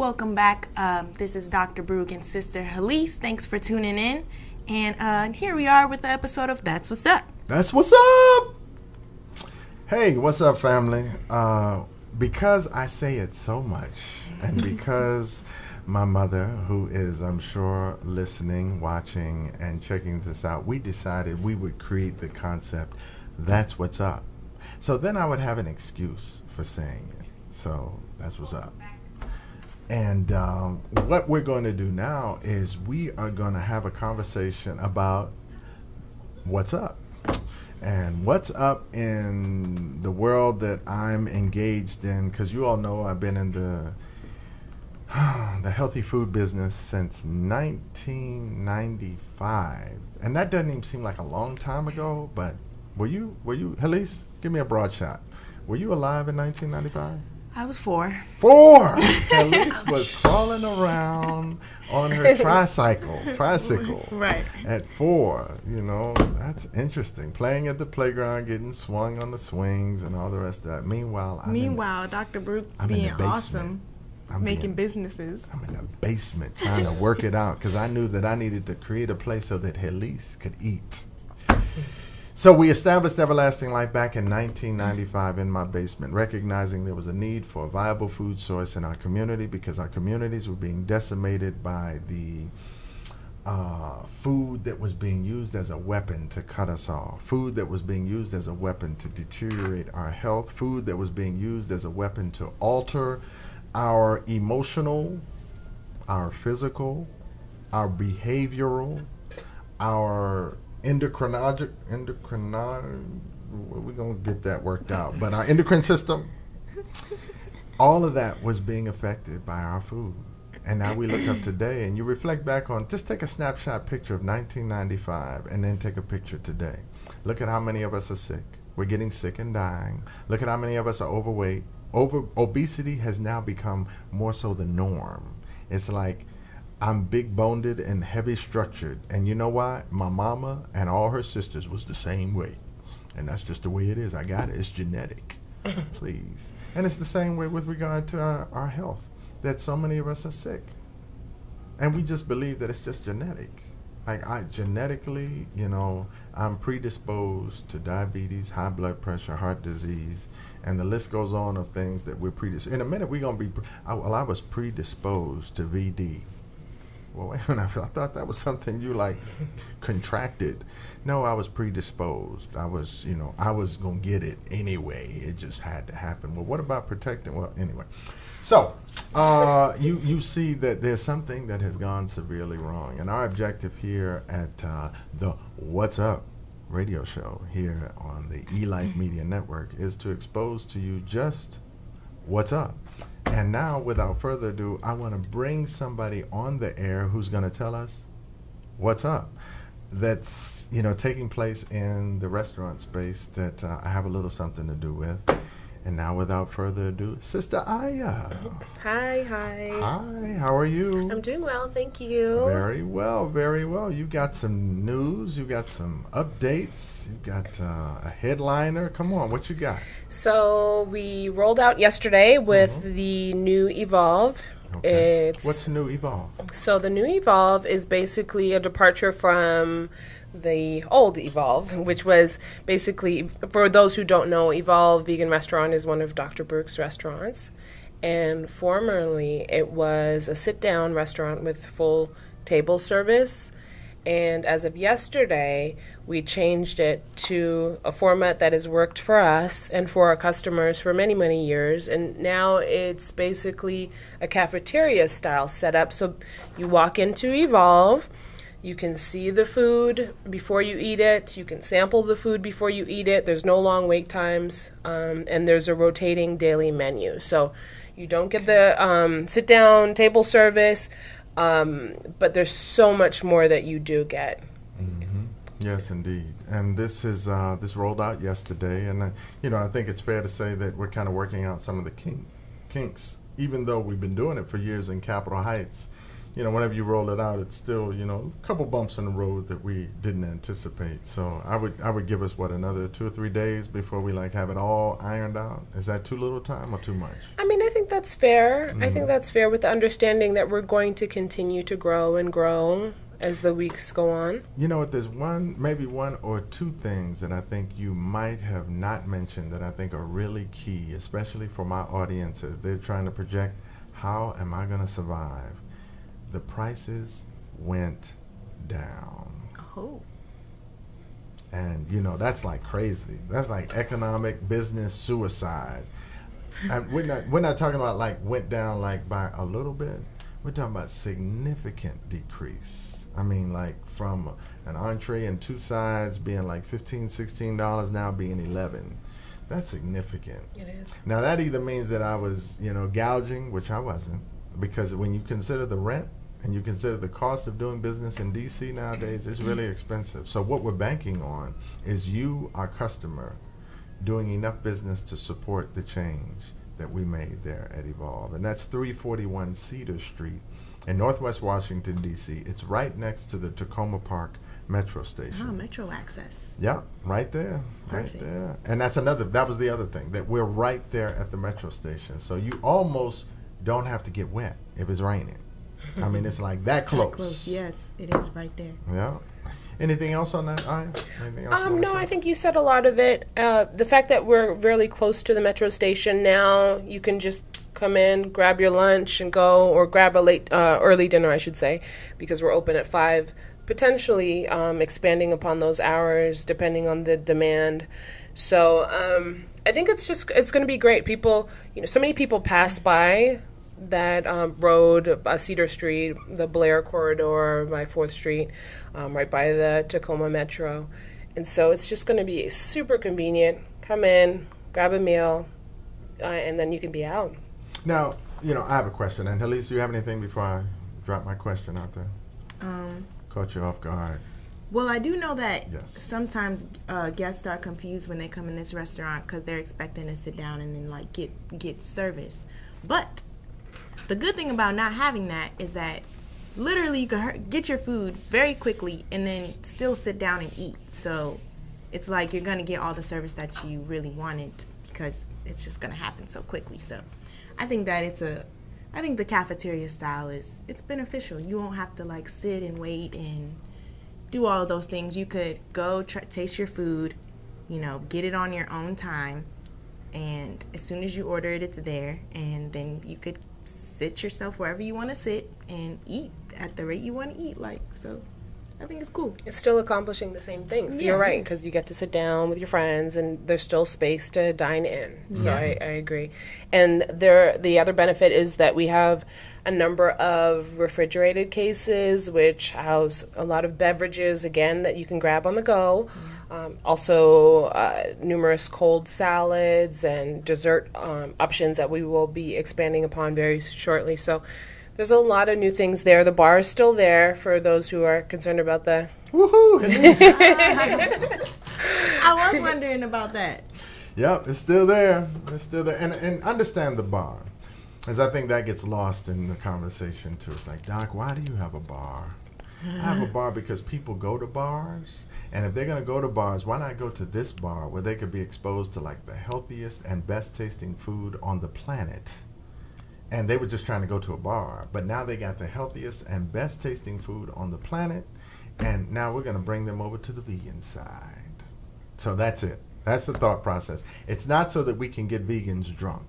Welcome back. This is Dr. Baruch and Sister Heleese. Thanks for tuning in. And here we are with the episode of That's What's Up. That's what's up. Hey, what's up, family? Because I say it so much, and because my mother, who is, I'm sure, listening, watching, and checking this out, we decided we would create the concept, that's what's up. So then I would have an excuse for saying it. So that's what's up. And what we're going to do now is we are going to have a conversation about what's up. And what's up in the world that I'm engaged in, because you all know I've been in the healthy food business since 1995. And that doesn't even seem like a long time ago, but were you, Heleese, give me a broad shot. Were you alive in 1995? I was 4. 4! Heleese was crawling around on her tricycle. Right. At 4, that's interesting. Playing at the playground, getting swung on the swings and all the rest of that. Meanwhile, Dr. Baruch being awesome, making businesses. I'm in the basement trying to work it out because I knew that I needed to create a place so that Heleese could eat. So we established Everlasting Life back in 1995 in my basement, recognizing there was a need for a viable food source in our community because our communities were being decimated by the food that was being used as a weapon to cut us off, food that was being used as a weapon to deteriorate our health, food that was being used as a weapon to alter our emotional, our physical, our behavioral, our endocrinologic, we're going to get that worked out, but our endocrine system, all of that was being affected by our food. And now we look up today and you reflect back on, just take a snapshot picture of 1995 and then take a picture today. Look at how many of us are sick. We're getting sick and dying. Look at how many of us are overweight. Obesity has now become more so the norm. It's like, I'm big-boned and heavy-structured. And you know why? My mama and all her sisters was the same way. And that's just the way it is. I got it. It's genetic. Please. And it's the same way with regard to our health, that so many of us are sick. And we just believe that it's just genetic. Like, genetically, I'm predisposed to diabetes, high blood pressure, heart disease, and the list goes on of things that we're predisposed. In a minute, we're going to be, I was predisposed to VD. Well, wait a minute, I thought that was something you contracted. No, I was predisposed. I was going to get it anyway. It just had to happen. Well, what about protecting? Well, anyway. So, you see that there's something that has gone severely wrong. And our objective here at the What's Up radio show here on the eLife Media Network is to expose to you just what's up. And now, without further ado, I want to bring somebody on the air who's going to tell us what's up. That's, taking place in the restaurant space that I have a little something to do with. And now, without further ado, Sister Aya. Hi. Hi, how are you? I'm doing well, thank you. Very well, very well. You got some news, you got some updates, you got a headliner. Come on, what you got? So we rolled out yesterday with the new Evolve. Okay. What's the new Evolve? So the new Evolve is basically a departure from the old Evolve, which was basically, for those who don't know, Evolve Vegan Restaurant is one of Dr. Baruch's restaurants. And formerly, it was a sit-down restaurant with full table service. And as of yesterday, we changed it to a format that has worked for us and for our customers for many, many years. And now it's basically a cafeteria-style setup. So you walk into Evolve, you can see the food before you eat it. You can sample the food before you eat it. There's no long wait times, and there's a rotating daily menu. So you don't get the sit-down table service, but there's so much more that you do get. Mm-hmm. Yes, indeed. And this is this rolled out yesterday, and I think it's fair to say that we're kind of working out some of the kinks, even though we've been doing it for years in Capitol Heights. whenever you roll it out, it's still, a couple bumps in the road that we didn't anticipate. So I would give us, another 2 or 3 days before we have it all ironed out? Is that too little time or too much? I mean, I think that's fair. I think that's fair with the understanding that we're going to continue to grow and grow as the weeks go on. You know what, there's maybe one or two things that I think you might have not mentioned that I think are really key, especially for my audience as they're trying to project, how am I going to survive? The prices went down. Oh. And, that's like crazy. That's like economic business suicide. And we're not talking about went down by a little bit. We're talking about significant decrease. I mean, from an entree and 2 sides being $15, $16 now being $11. That's significant. It is. Now that either means that I was, gouging, which I wasn't, because when you consider the rent and you consider the cost of doing business in DC nowadays, it's really expensive. So what we're banking on is you, our customer, doing enough business to support the change that we made there at Evolve. And that's 341 Cedar Street in Northwest Washington, D.C. It's right next to the Tacoma Park Metro Station. Oh, Metro access. Yeah, right there. Right there. And that was the other thing, that we're right there at the Metro Station. So you almost don't have to get wet if it's raining. I mean, it's that close. That close, yes, it is right there. Yeah. Anything else on that, Aya? Anything else? No, I think you said a lot of it. The fact that we're really close to the metro station now, you can just come in, grab your lunch, and go, or grab a early dinner, I should say, because we're open at 5. Potentially expanding upon those hours depending on the demand. So I think it's going to be great. People, so many people pass by that road, Cedar Street, the Blair corridor by 4th Street, right by the Tacoma Metro. And so it's just going to be super convenient. Come in, grab a meal, and then you can be out. Now, I have a question. And Heleese, do you have anything before I drop my question out there? Caught you off guard. Well, I do know that sometimes guests are confused when they come in this restaurant because they're expecting to sit down and then get service. But the good thing about not having that is that literally you can get your food very quickly and then still sit down and eat. So it's you're going to get all the service that you really wanted because it's just going to happen so quickly. So I think that I think the cafeteria style it's beneficial. You won't have to sit and wait and do all of those things. You could go taste your food, get it on your own time, and as soon as you order it, it's there, and then you could sit yourself wherever you want to sit and eat at the rate you want to eat. So I think it's cool. It's still accomplishing the same things. Yeah. You're right, because you get to sit down with your friends and there's still space to dine in. So I agree. And the other benefit is that we have a number of refrigerated cases which house a lot of beverages, again, that you can grab on the go. Also numerous cold salads and dessert options that we will be expanding upon very shortly. So there's a lot of new things there. The bar is still there for those who are concerned about the... Woohoo! I was wondering about that. Yep, it's still there. It's still there. And understand the bar, as I think that gets lost in the conversation too. It's Doc, why do you have a bar? I have a bar because people go to bars. And if they're going to go to bars, why not go to this bar where they could be exposed to the healthiest and best tasting food on the planet? And they were just trying to go to a bar. But now they got the healthiest and best tasting food on the planet. And now we're going to bring them over to the vegan side. So that's it. That's the thought process. It's not so that we can get vegans drunk.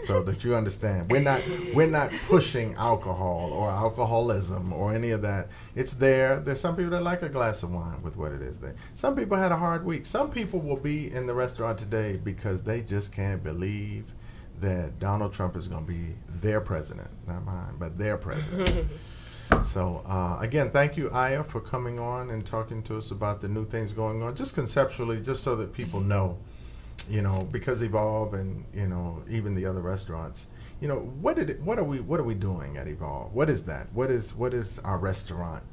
So that you understand. We're not pushing alcohol or alcoholism or any of that. It's there. There's some people that like a glass of wine with what it is there. Some people had a hard week. Some people will be in the restaurant today because they just can't believe that Donald Trump is going to be their president. Not mine, but their president. So, again, thank you, Aya, for coming on and talking to us about the new things going on, just conceptually, just so that people know, because Evolve and, even the other restaurants, what are we doing at Evolve? What is that? What is our restaurant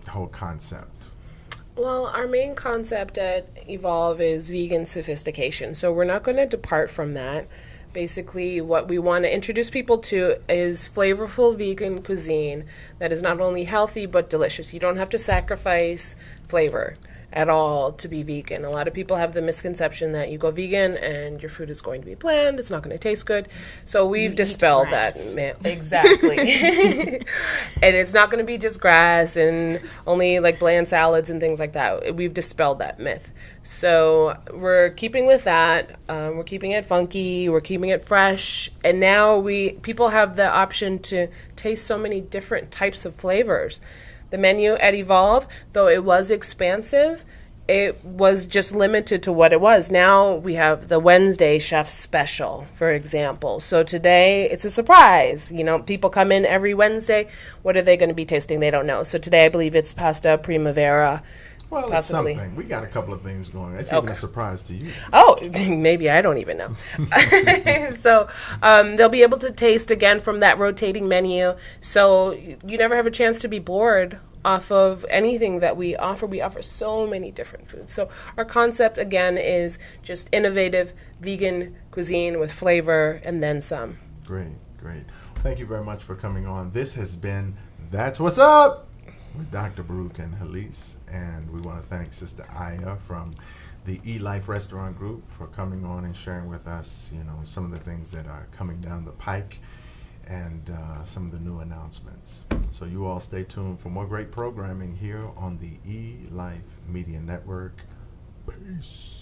whole concept? Well, our main concept at Evolve is vegan sophistication. So we're not going to depart from that. Basically, what we want to introduce people to is flavorful vegan cuisine that is not only healthy but delicious. You don't have to sacrifice flavor at all to be vegan. A lot of people have the misconception that you go vegan and your food is going to be bland, it's not going to taste good. So we've dispelled that. Exactly. And it's not going to be just grass and only like bland salads and things like that. We've dispelled that myth. So we're keeping with that. We're keeping it funky. We're keeping it fresh. And now people have the option to taste so many different types of flavors. The menu at Evolve, though it was expansive, it was just limited to what it was. Now we have the Wednesday Chef Special, for example. So today it's a surprise. You know, people come in every Wednesday. What are they going to be tasting? They don't know. So today I believe it's pasta primavera. Well, possibly. It's something. We got a couple of things going. It's even a surprise to you. Oh, maybe I don't even know. So they'll be able to taste again from that rotating menu. So you never have a chance to be bored off of anything that we offer. We offer so many different foods. So our concept, again, is just innovative vegan cuisine with flavor and then some. Great. Thank you very much for coming on. This has been That's What's Up with Dr. Baruch and Heleese, and we want to thank Sister Aya from the E-Life Restaurant Group for coming on and sharing with us, some of the things that are coming down the pike and some of the new announcements. So you all stay tuned for more great programming here on the E-Life Media Network. Peace.